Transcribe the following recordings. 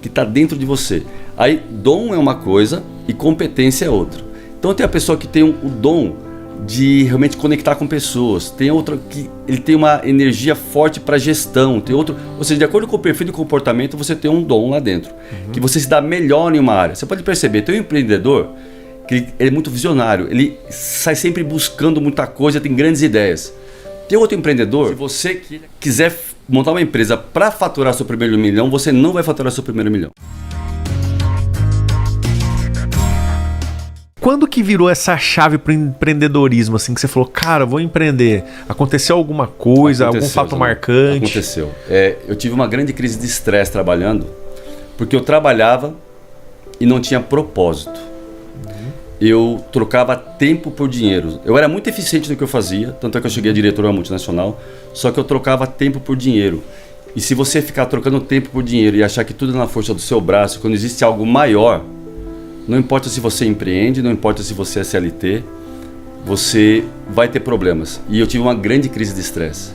que está dentro de você. Aí, dom é uma coisa e competência é outra. Então, tem a pessoa que tem o dom de realmente conectar com pessoas. Tem outra que ele tem uma energia forte para gestão. Tem outro, ou seja, de acordo com o perfil de comportamento, você tem um dom lá dentro. Que você se dá melhor em uma área. Você pode perceber, tem um empreendedor que ele é muito visionário. Ele sai sempre buscando muita coisa, tem grandes ideias. Tem outro empreendedor, se você quiser montar uma empresa para faturar seu primeiro milhão, você não vai faturar seu primeiro milhão. Quando que virou essa chave para o empreendedorismo, assim, que você falou, cara, vou empreender? Aconteceu alguma coisa, algum fato marcante? Aconteceu. Eu tive uma grande crise de estresse trabalhando, porque eu trabalhava e não tinha propósito. Eu trocava tempo por dinheiro. Eu era muito eficiente no que eu fazia, tanto é que eu cheguei a diretor de uma multinacional, só que eu trocava tempo por dinheiro. E se você ficar trocando tempo por dinheiro e achar que tudo é na força do seu braço, quando existe algo maior, não importa se você empreende, não importa se você é CLT, você vai ter problemas. E eu tive uma grande crise de estresse.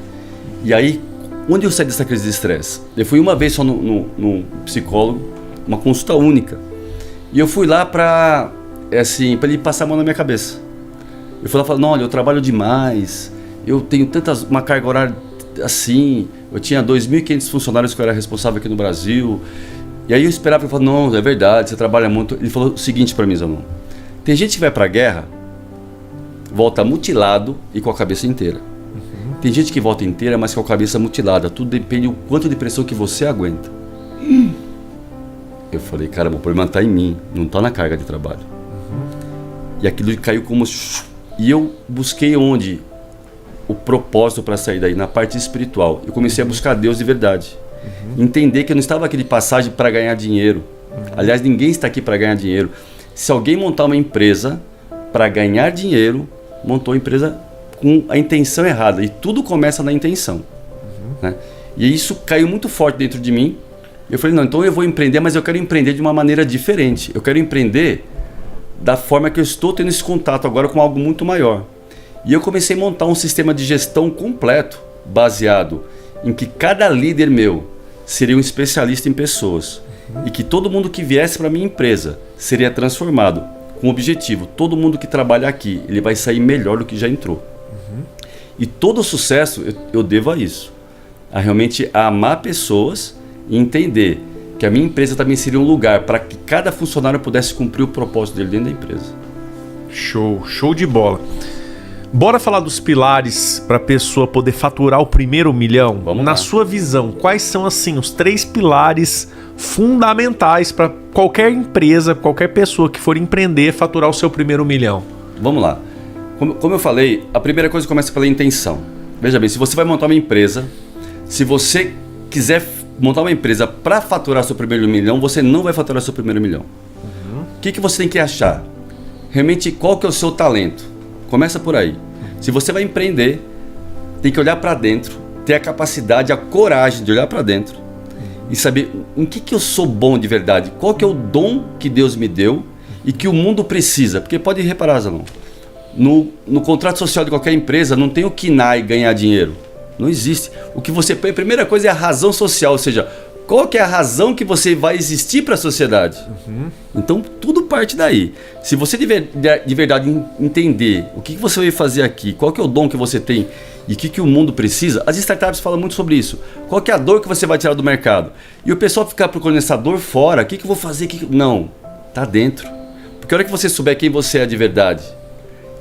E aí, onde eu saí dessa crise de estresse? Eu fui uma vez só no psicólogo, uma consulta única. E eu fui lá para ele passar a mão na minha cabeça. Eu fui lá e falei, não, olha, eu trabalho demais, eu tenho uma carga horária assim, eu tinha 2.500 funcionários que eu era responsável aqui no Brasil. E aí eu esperava, ele falou, não, é verdade, você trabalha muito. Ele falou o seguinte para mim, Zanon, tem gente que vai pra guerra, volta mutilado e com a cabeça inteira. Tem gente que volta inteira, mas com a cabeça mutilada. Tudo depende do quanto de pressão que você aguenta. Eu falei, caramba, o problema tá em mim, não tá na carga de trabalho. E aquilo caiu como... E eu busquei onde? O propósito para sair daí, na parte espiritual. Eu comecei a buscar Deus de verdade. Entender que eu não estava aqui de passagem para ganhar dinheiro. Aliás, ninguém está aqui para ganhar dinheiro. Se alguém montar uma empresa para ganhar dinheiro, montou a empresa com a intenção errada. E tudo começa na intenção. Né? E isso caiu muito forte dentro de mim. Eu falei, não, então eu vou empreender, mas eu quero empreender de uma maneira diferente. Eu quero empreender da forma que eu estou tendo esse contato agora com algo muito maior. E eu comecei a montar um sistema de gestão completo, baseado em que cada líder meu seria um especialista em pessoas. E que todo mundo que viesse para a minha empresa seria transformado com o objetivo. Todo mundo que trabalha aqui, ele vai sair melhor do que já entrou. E todo o sucesso eu devo a isso. A realmente amar pessoas e entender que a minha empresa também seria um lugar para que cada funcionário pudesse cumprir o propósito dele dentro da empresa. Show de bola. Bora falar dos pilares para a pessoa poder faturar o primeiro milhão? Vamos Na lá. sua visão, quais são assim os 3 pilares fundamentais para qualquer empresa, qualquer pessoa que for empreender faturar o seu primeiro milhão? Vamos lá. Como eu falei, a primeira coisa começa pela intenção. Veja bem, se você vai montar uma empresa, se você quiser montar uma empresa para faturar seu primeiro milhão, você não vai faturar seu primeiro milhão. O que você tem que achar? Realmente, qual que é o seu talento? Começa por aí. Se você vai empreender, tem que olhar para dentro, ter a capacidade, a coragem de olhar para dentro e saber em que eu sou bom de verdade, qual que é o dom que Deus me deu e que o mundo precisa. Porque pode reparar, Zanon, no contrato social de qualquer empresa não tem o KINAI e ganhar dinheiro. Não existe. O que você põe, a primeira coisa é a razão social, ou seja, qual que é a razão que você vai existir para a sociedade? Então, tudo parte daí. Se você de verdade entender o que você vai fazer aqui, qual que é o dom que você tem e o que o mundo precisa, as startups falam muito sobre isso. Qual que é a dor que você vai tirar do mercado? E o pessoal ficar procurando essa dor fora, o que eu vou fazer? Não, tá dentro. Porque a hora que você souber quem você é de verdade,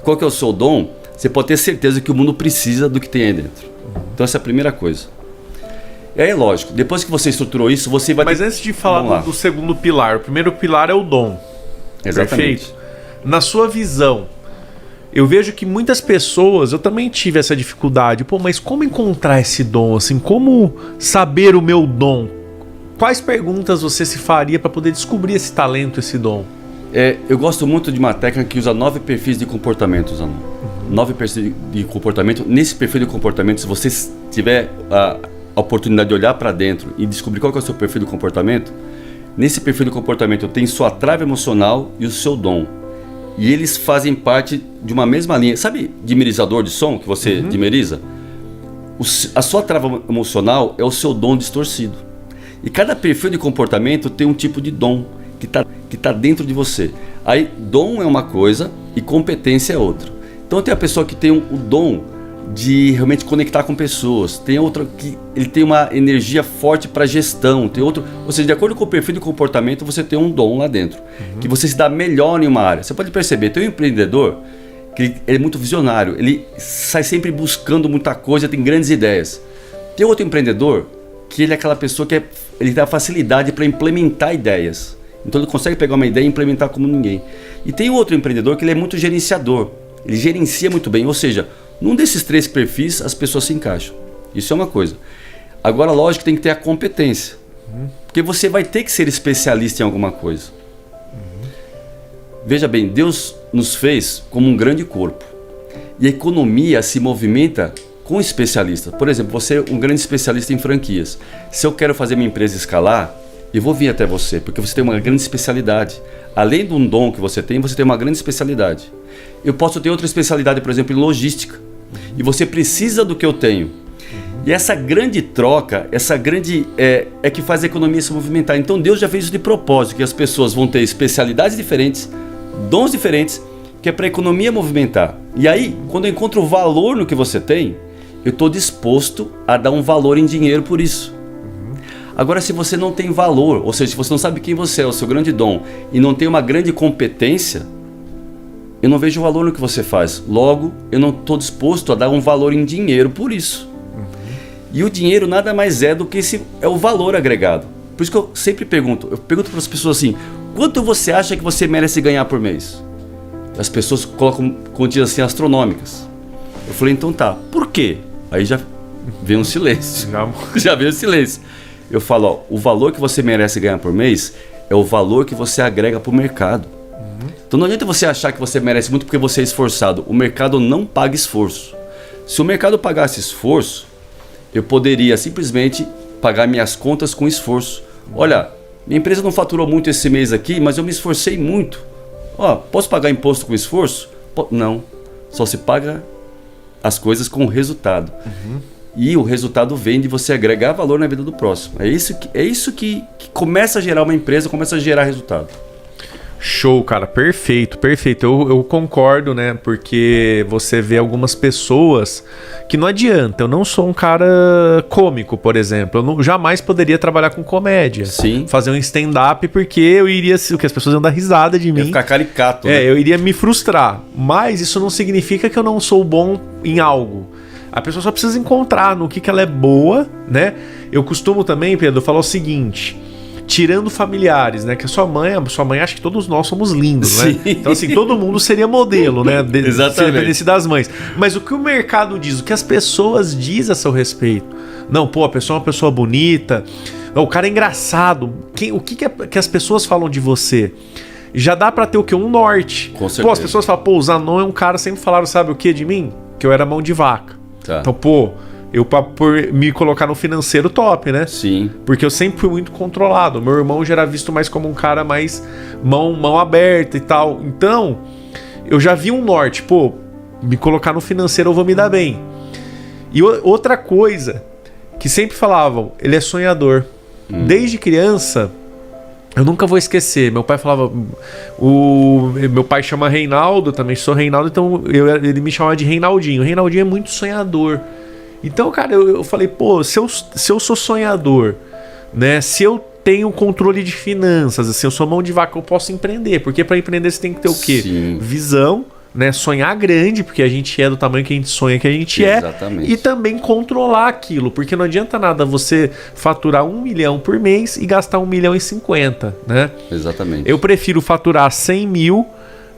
qual que é o seu dom, você pode ter certeza que o mundo precisa do que tem aí dentro. Então, essa é a primeira coisa. E aí, lógico, depois que você estruturou isso, você vai... Mas antes de falar do segundo pilar, o primeiro pilar é o dom. Exatamente. Perfeito? Na sua visão, eu vejo que muitas pessoas, eu também tive essa dificuldade. Mas como encontrar esse dom? Assim, como saber o meu dom? Quais perguntas você se faria para poder descobrir esse talento, esse dom? Eu gosto muito de uma técnica que usa 9 perfis de comportamento, Zanon. 9 perfis de comportamento. Nesse perfil de comportamento, se você tiver a oportunidade de olhar para dentro e descobrir qual que é o seu perfil de comportamento, nesse perfil de comportamento tem sua trava emocional e o seu dom. E eles fazem parte de uma mesma linha. Sabe dimerizador de som que você dimeriza? A sua trava emocional é o seu dom distorcido. E cada perfil de comportamento tem um tipo de dom que tá dentro de você. Aí, dom é uma coisa e competência é outra. Então, tem a pessoa que tem o dom de realmente conectar com pessoas. Tem outra que ele tem uma energia forte para gestão. Tem outro, ou seja, de acordo com o perfil de comportamento, você tem um dom lá dentro. Que você se dá melhor em uma área. Você pode perceber, tem um empreendedor que ele é muito visionário. Ele sai sempre buscando muita coisa, tem grandes ideias. Tem outro empreendedor que ele é aquela pessoa que ele tem a facilidade para implementar ideias. Então ele consegue pegar uma ideia e implementar como ninguém. E tem outro empreendedor que ele é muito gerenciador. Ele gerencia muito bem, ou seja, num desses 3 perfis as pessoas se encaixam. Isso é uma coisa. Agora, lógico que tem que ter a competência. Porque você vai ter que ser especialista em alguma coisa. Veja bem, Deus nos fez como um grande corpo. E a economia se movimenta com especialistas. Por exemplo, você é um grande especialista em franquias. Se eu quero fazer minha empresa escalar, eu vou vir até você, porque você tem uma grande especialidade. Além de um dom que você tem uma grande especialidade. Eu posso ter outra especialidade, por exemplo, em logística. E você precisa do que eu tenho. E essa grande troca, essa grande é que faz a economia se movimentar. Então Deus já fez isso de propósito, que as pessoas vão ter especialidades diferentes, dons diferentes, que é para a economia movimentar. E aí, quando eu encontro valor no que você tem, eu estou disposto a dar um valor em dinheiro por isso. Agora, se você não tem valor, ou seja, se você não sabe quem você é, o seu grande dom, e não tem uma grande competência, eu não vejo valor no que você faz. Logo, eu não estou disposto a dar um valor em dinheiro por isso. E o dinheiro nada mais é do que é o valor agregado. Por isso que eu sempre pergunto para as pessoas assim, quanto você acha que você merece ganhar por mês? As pessoas colocam quantias assim astronômicas. Eu falei, então tá, por quê? Aí já vem um silêncio. Já vem um silêncio. Eu falo, ó, o valor que você merece ganhar por mês é o valor que você agrega para o mercado. Então não adianta você achar que você merece muito porque você é esforçado. O mercado não paga esforço. Se o mercado pagasse esforço, eu poderia simplesmente pagar minhas contas com esforço. Olha, minha empresa não faturou muito esse mês aqui, mas eu me esforcei muito. Ó, posso pagar imposto com esforço? Não. Só se paga as coisas com resultado. E o resultado vem de você agregar valor na vida do próximo. É isso que começa a gerar uma empresa, começa a gerar resultado. Show, cara, perfeito, perfeito. Eu concordo, né? Porque você vê algumas pessoas que não adianta. Eu não sou um cara cômico, por exemplo. Eu jamais poderia trabalhar com comédia. Sim. Fazer um stand-up, porque eu iria. O que as pessoas iam dar risada de mim. Ia ficar caricato. Né? Eu iria me frustrar. Mas isso não significa que eu não sou bom em algo. A pessoa só precisa encontrar no que ela é boa, né? Eu costumo também, Pedro, falar o seguinte. Tirando familiares, né? Que a sua mãe acha que todos nós somos lindos, Sim. né? Então, assim, todo mundo seria modelo, né? Exatamente. Se dependesse das mães. Mas o que o mercado diz, o que as pessoas dizem a seu respeito? Não, pô, a pessoa é uma pessoa bonita, o cara é engraçado. O que as pessoas falam de você? Já dá pra ter o quê? Um norte. Com certeza. Pô, as pessoas falam, pô, o Zanon é um cara, sempre falaram, sabe o que de mim? Que eu era mão de vaca. Tá. Então, pô, por me colocar no financeiro top, né? Sim. Porque eu sempre fui muito controlado. Meu irmão já era visto mais como um cara mais mão aberta e tal. Então, eu já vi um norte. Pô, me colocar no financeiro eu vou me dar bem. E outra coisa, que sempre falavam, ele é sonhador. Desde criança, eu nunca vou esquecer. Meu pai falava... Meu pai chama Reinaldo, também sou Reinaldo, então ele me chamava de Reinaldinho. Reinaldinho é muito sonhador. Então, cara, eu falei, pô, se eu sou sonhador, né? Se eu tenho controle de finanças, assim, eu sou mão de vaca, eu posso empreender. Porque para empreender você tem que ter o quê? Sim. Visão, né? Sonhar grande, porque a gente é do tamanho que a gente sonha que a gente Exatamente. é. E também controlar aquilo, porque não adianta nada você faturar 1 milhão por mês e gastar 1,50 milhão, né? Exatamente. Eu prefiro faturar 100 mil,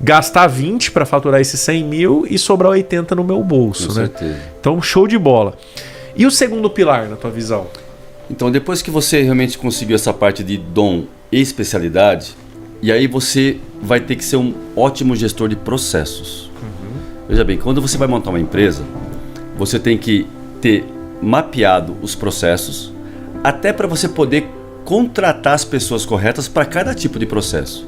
gastar 20 para faturar esses 100 mil e sobrar 80 no meu bolso, Com né? certeza. Então, show de bola. E o segundo pilar, na tua visão? Então, depois que você realmente conseguiu essa parte de dom e especialidade, e aí você vai ter que ser um ótimo gestor de processos. Veja bem, quando você vai montar uma empresa, você tem que ter mapeado os processos, até para você poder contratar as pessoas corretas para cada tipo de processo.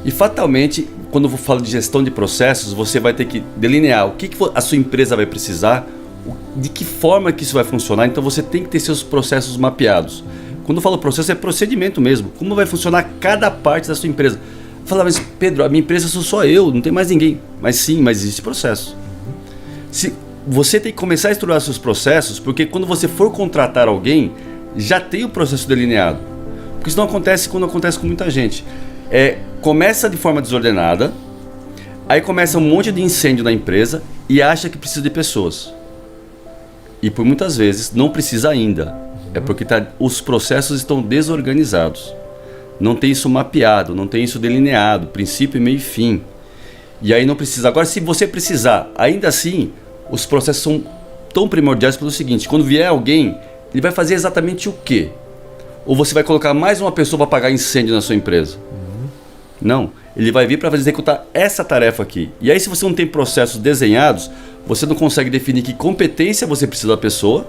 E fatalmente, quando eu falo de gestão de processos, você vai ter que delinear o que a sua empresa vai precisar, de que forma que isso vai funcionar. Então você tem que ter seus processos mapeados. Quando eu falo processo, é procedimento mesmo. Como vai funcionar cada parte da sua empresa? Fala, mas Pedro, a minha empresa sou só eu, não tem mais ninguém. Mas sim, mas existe processo. Você tem que começar a estruturar seus processos, porque quando você for contratar alguém, já tem o processo delineado. Porque isso não acontece quando acontece com muita gente. Começa de forma desordenada, aí começa um monte de incêndio na empresa e acha que precisa de pessoas. E por muitas vezes não precisa ainda. É porque os processos estão desorganizados. Não tem isso mapeado, não tem isso delineado, princípio, meio e fim. E aí não precisa. Agora, se você precisar, ainda assim, os processos são tão primordiais pelo seguinte: quando vier alguém, ele vai fazer exatamente o quê? Ou você vai colocar mais uma pessoa para apagar incêndio na sua empresa? Não, ele vai vir para executar essa tarefa aqui. E aí, se você não tem processos desenhados, você não consegue definir que competência você precisa da pessoa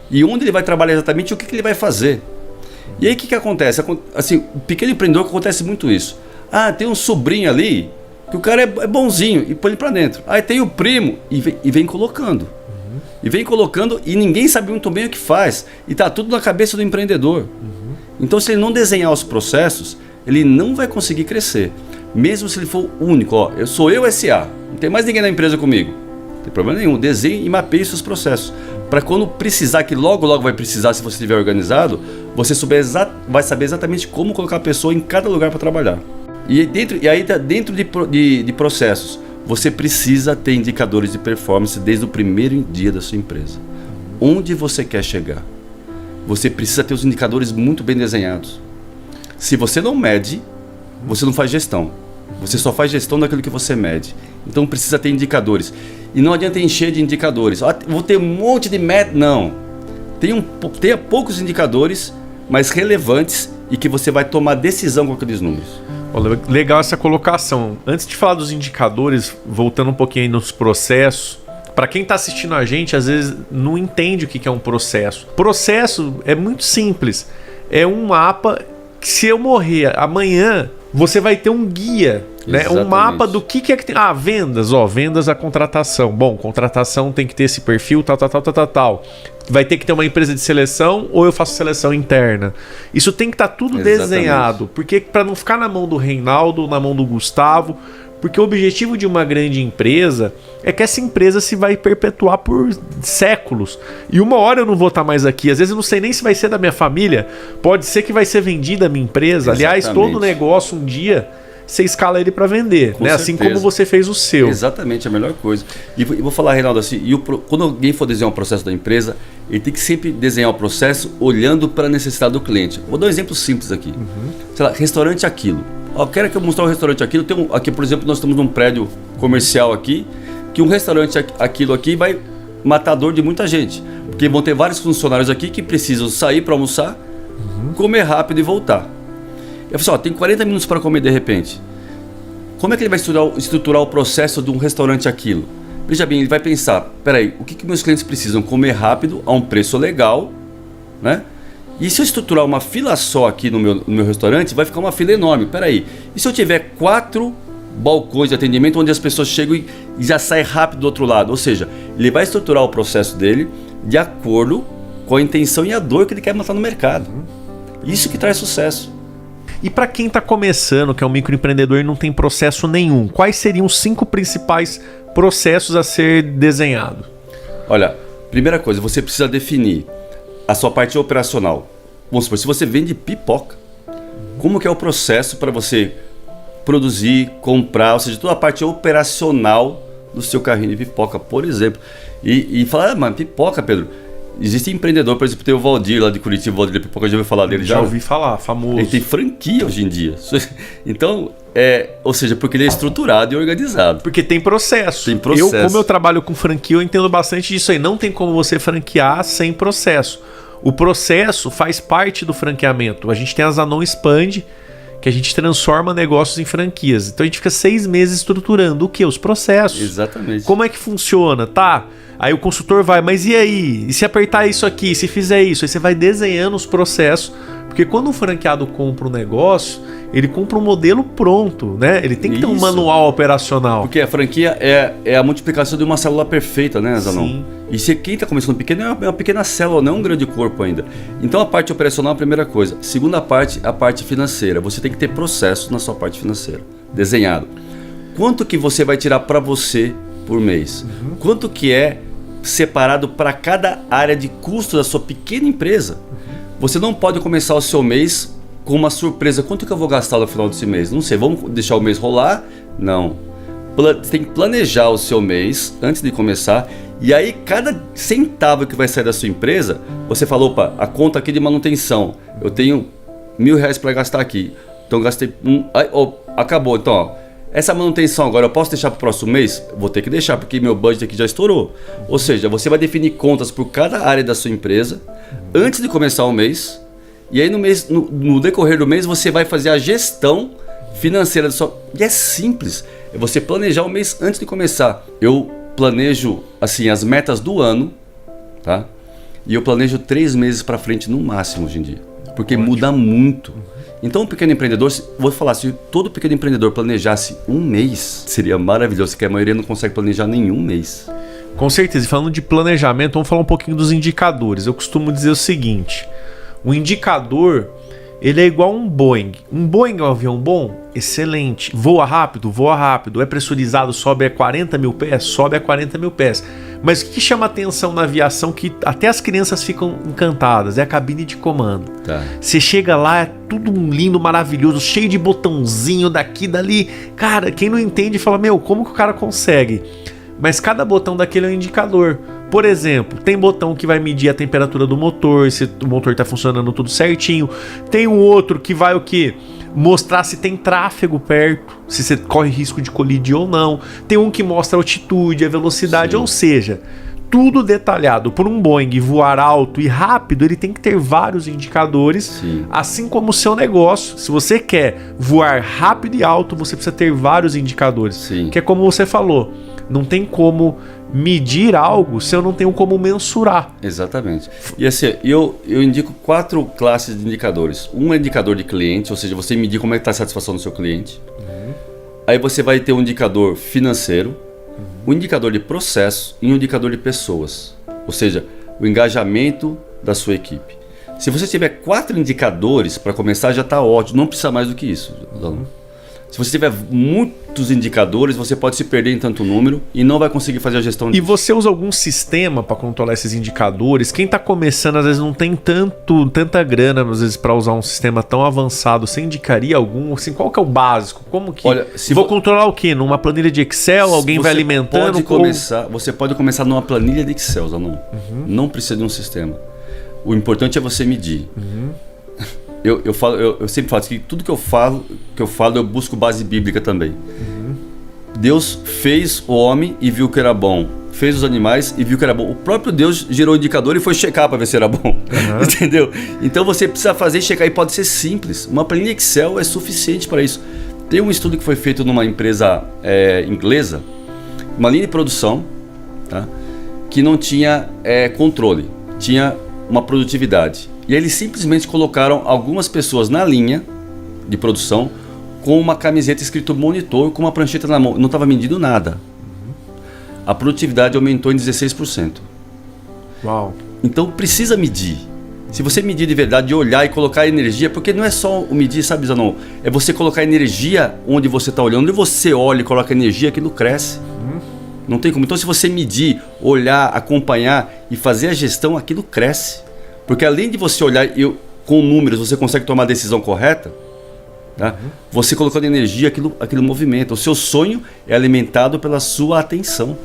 e onde ele vai trabalhar exatamente, o que ele vai fazer. E aí o que acontece? Assim, o pequeno empreendedor, acontece muito isso. Tem um sobrinho ali que o cara é bonzinho e põe ele para dentro. Aí tem o primo e vem colocando. E vem colocando e ninguém sabe muito bem o que faz. E tá tudo na cabeça do empreendedor. Então, se ele não desenhar os processos, ele não vai conseguir crescer. Mesmo se ele for único. Eu sou eu SA. Não tem mais ninguém na empresa comigo. Não tem problema nenhum. Desenhe e mapeie seus processos. Para quando precisar, que logo vai precisar, se você estiver organizado, você vai saber exatamente como colocar a pessoa em cada lugar para trabalhar. E aí dentro de processos, você precisa ter indicadores de performance desde o primeiro dia da sua empresa. Onde você quer chegar? Você precisa ter os indicadores muito bem desenhados. Se você não mede, você não faz gestão. Você só faz gestão daquilo que você mede. Então precisa ter indicadores. E não adianta encher de indicadores. Vou ter um monte de meta. Não. Tenha poucos indicadores, mas relevantes e que você vai tomar decisão com aqueles números. Legal essa colocação. Antes de falar dos indicadores, voltando um pouquinho aí nos processos, para quem está assistindo a gente, às vezes não entende o que é um processo. Processo é muito simples. É um mapa que, se eu morrer amanhã, você vai ter um guia, né? Um mapa do que é que tem. Vendas, vendas a contratação. Bom, contratação tem que ter esse perfil, tal. Vai ter que ter uma empresa de seleção ou eu faço seleção interna. Isso tem que estar tudo desenhado, porque para não ficar na mão do Reinaldo, na mão do Gustavo, porque o objetivo de uma grande empresa é que essa empresa se vai perpetuar por séculos. E uma hora eu não vou estar mais aqui. Às vezes eu não sei nem se vai ser da minha família. Pode ser que vai ser vendida a minha empresa. Exatamente. Aliás, todo negócio um dia você escala ele para vender, né? Assim como você fez o seu. Exatamente, a melhor coisa. E vou falar, Reinaldo, assim, quando alguém for desenhar um processo da empresa, ele tem que sempre desenhar o processo olhando para a necessidade do cliente. Vou dar um exemplo simples aqui. Sei lá, restaurante Aquilo. Quero que eu mostrar o restaurante Aquilo. Aqui, por exemplo, nós estamos num prédio comercial aqui, que um restaurante Aquilo aqui vai matar a dor de muita gente. Porque vão ter vários funcionários aqui que precisam sair para almoçar, comer rápido e voltar. Eu falei tem 40 minutos para comer de repente. Como é que ele vai estruturar o processo de um restaurante Aquilo? Veja bem, ele vai pensar, peraí, o que meus clientes precisam? Comer rápido, a um preço legal, né? E se eu estruturar uma fila só aqui no meu restaurante, vai ficar uma fila enorme. Peraí, e se eu tiver 4 balcões de atendimento onde as pessoas chegam e já saem rápido do outro lado? Ou seja, ele vai estruturar o processo dele de acordo com a intenção e a dor que ele quer matar no mercado. Isso que traz sucesso. E para quem está começando, que é um microempreendedor e não tem processo nenhum, quais seriam os 5 principais processos a ser desenhado? Olha, primeira coisa, você precisa definir a sua parte operacional. Vamos supor, se você vende pipoca, como que é o processo para você produzir, comprar, ou seja, toda a parte operacional do seu carrinho de pipoca, por exemplo. E falar, mas pipoca, Pedro, existe empreendedor, por exemplo, tem o Valdir lá de Curitiba, o Valdir de Pipoca, já ouviu falar dele? Já ouvi falar, famoso. Ele tem franquia hoje em dia. Então, ou seja, porque ele é estruturado e organizado. Porque tem processo. Tem processo. Como eu trabalho com franquia, eu entendo bastante disso aí. Não tem como você franquear sem processo. O processo faz parte do franqueamento. A gente tem a Zanon Expand, que a gente transforma negócios em franquias. Então a gente fica 6 meses estruturando o quê? Os processos. Exatamente. Como é que funciona? Aí o consultor vai, mas e aí? E se apertar isso aqui? Se fizer isso? Aí você vai desenhando os processos, Porque quando um franqueado compra um negócio, ele compra um modelo pronto, né? Ele tem que ter um manual operacional. Porque a franquia é a multiplicação de uma célula perfeita, né, Zanon? Sim. E se quem está começando pequeno é uma pequena célula, não é um grande corpo ainda. Então a parte operacional é a primeira coisa. Segunda parte, a parte financeira. Você tem que ter processo na sua parte financeira, desenhado. Quanto que você vai tirar para você por mês? Quanto que é separado para cada área de custo da sua pequena empresa? Você não pode começar o seu mês com uma surpresa. Quanto que eu vou gastar no final desse mês? Não sei, vamos deixar o mês rolar? Não. Você tem que planejar o seu mês antes de começar. E aí, cada centavo que vai sair da sua empresa, você fala, opa, a conta aqui de manutenção, eu tenho R$1.000 para gastar aqui. Então, gastei... acabou. Então, ó, essa manutenção agora eu posso deixar para o próximo mês? Vou ter que deixar, porque meu budget aqui já estourou. Ou seja, você vai definir contas por cada área da sua empresa antes de começar o mês. E aí, no decorrer do mês, você vai fazer a gestão financeira da sua... E é simples. É você planejar o mês antes de começar. Eu planejo assim as metas do ano, tá? E eu planejo 3 meses para frente no máximo hoje em dia, porque muda muito. Então um pequeno empreendedor, vou falar, se todo pequeno empreendedor planejasse um mês, seria maravilhoso, porque a maioria não consegue planejar nenhum mês. Com certeza. E falando de planejamento, vamos falar um pouquinho dos indicadores. Eu costumo dizer o seguinte: o indicador, ele é igual a um Boeing. Um Boeing é um avião bom? Excelente. Voa rápido? Voa rápido. É pressurizado? Sobe a 40 mil pés? Sobe a 40 mil pés. Mas o que chama atenção na aviação, que até as crianças ficam encantadas, é a cabine de comando. Tá. Você chega lá, é tudo lindo, maravilhoso, cheio de botãozinho daqui, dali. Cara, quem não entende fala, meu, como que o cara consegue? Mas cada botão daquele é um indicador. Por exemplo, tem botão que vai medir a temperatura do motor, se o motor está funcionando tudo certinho. Tem um outro que vai o quê? Mostrar se tem tráfego perto, se você corre risco de colidir ou não. Tem um que mostra a altitude, a velocidade, Sim. Ou seja, tudo detalhado. Por um Boeing voar alto e rápido, ele tem que ter vários indicadores. Sim. Assim como o seu negócio. Se você quer voar rápido e alto, você precisa ter vários indicadores. Sim. Que é como você falou, não tem como medir algo se eu não tenho como mensurar. Exatamente. E assim, eu indico 4 classes de indicadores. Um é indicador de cliente, ou seja, você medir como é que está a satisfação do seu cliente. Aí você vai ter um indicador financeiro, um indicador de processo e um indicador de pessoas. Ou seja, o engajamento da sua equipe. Se você tiver 4 indicadores para começar, já está ótimo. Não precisa mais do que isso. Se você tiver muitos indicadores, você pode se perder em tanto número e não vai conseguir fazer a gestão disso. E você usa algum sistema para controlar esses indicadores? Quem está começando, às vezes, não tem tanta grana, às vezes, para usar um sistema tão avançado. Você indicaria algum? Assim, qual que é o básico? Como que... Olha, vou controlar o quê? Numa planilha de Excel? Alguém vai alimentando? Você pode começar numa planilha de Excel, Zanon. Não precisa de um sistema. O importante é você medir. Eu sempre falo que tudo que eu falo, eu busco base bíblica também. Deus fez o homem e viu que era bom. Fez os animais e viu que era bom. O próprio Deus gerou o indicador e foi checar para ver se era bom. Entendeu? Então você precisa fazer e checar, e pode ser simples. Uma planilha Excel é suficiente para isso. Tem um estudo que foi feito numa empresa inglesa, uma linha de produção, tá? Que não tinha controle, tinha uma produtividade. E aí eles simplesmente colocaram algumas pessoas na linha de produção com uma camiseta escrito monitor, com uma prancheta na mão. Não estava medindo nada. A produtividade aumentou em 16%. Uau. Então precisa medir. Se você medir de verdade, olhar e colocar energia, porque não é só o medir, sabe, Zanon? É você colocar energia onde você está olhando. Onde você olha e coloca energia, aquilo cresce. Não tem como. Então se você medir, olhar, acompanhar e fazer a gestão, aquilo cresce. Porque além de você olhar com números, você consegue tomar a decisão correta, tá? Você colocando energia, aquilo movimenta. O seu sonho é alimentado pela sua atenção.